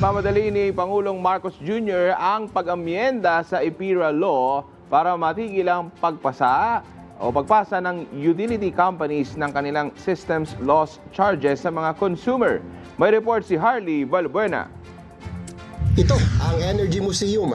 Mamadali ni Pangulong Marcos Jr. ang pag-amyenda sa EPIRA Law para matigil ang pagpasa ng utility companies ng kanilang systems loss charges sa mga consumer. May report si Harley Valbuena. Ito ang Energy Museum,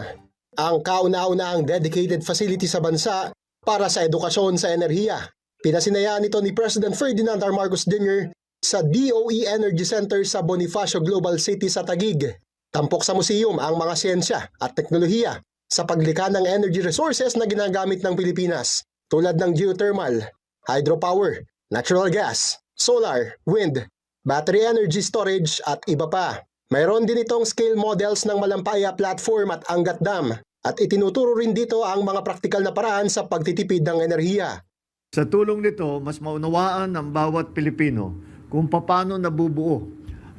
ang kauna-unahang dedicated facility sa bansa para sa edukasyon sa enerhiya. Pinasinayaan ito ni President Ferdinand R. Marcos Jr. sa DOE Energy Center sa Bonifacio Global City sa Taguig. Tampok sa museum ang mga siyensya at teknolohiya sa paglikha ng energy resources na ginagamit ng Pilipinas tulad ng geothermal, hydropower, natural gas, solar, wind, battery energy storage at iba pa. Mayroon din itong scale models ng Malampaya Platform at Angat Dam at itinuturo rin dito ang mga praktikal na paraan sa pagtitipid ng enerhiya. Sa tulong nito, mas maunawaan ng bawat Pilipino kung paano nabubuo,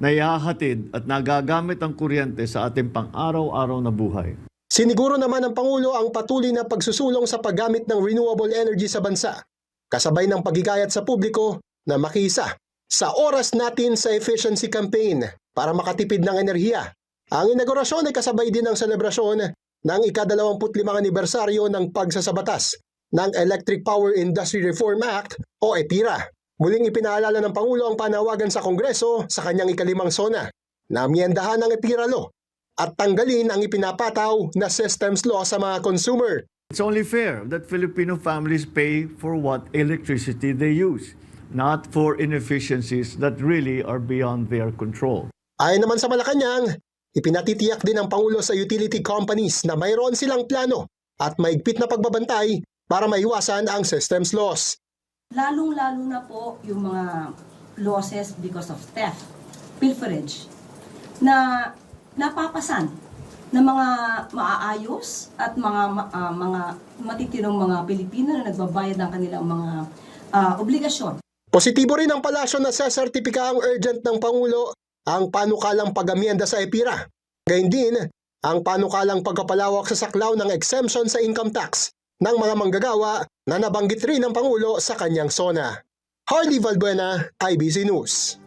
naihahatid at nagagamit ang kuryente sa ating pang-araw-araw na buhay. Siniguro naman ng Pangulo ang patuloy na pagsusulong sa paggamit ng renewable energy sa bansa, kasabay ng paghikayat sa publiko na makisa sa oras natin sa efficiency campaign para makatipid ng enerhiya. Ang inaugurasyon ay kasabay din ng selebrasyon ng ika-25 anibersaryo ng pagsasabatas ng Electric Power Industry Reform Act o EPIRA. Muling ipinaalala ng Pangulo ang panawagan sa Kongreso sa kanyang ika-5 SONA na amyendahan ang EPIRA Law at tanggalin ang ipinapataw na systems law sa mga consumer. It's only fair that Filipino families pay for what electricity they use, not for inefficiencies that really are beyond their control. Ayon naman sa Malacanang, ipinatitiyak din ng Pangulo sa utility companies na mayroon silang plano at maigpit na pagbabantay para maiwasan ang systems loss. Lalong-lalo na po yung mga losses because of theft, pilferage, na napapasan ng mga maaayos at mga matitirong mga Pilipino na nagbabayad ng kanilang mga obligasyon. Positibo rin ang palasyo na sesertipika ang urgent ng Pangulo ang panukalang pag-amyenda sa EPIRA. Gayun din ang panukalang pagkapalawak sa saklaw ng exemption sa income tax ng mga manggagawa na nabanggit rin ng Pangulo sa kanyang SONA. Harley Valbuena, IBC News.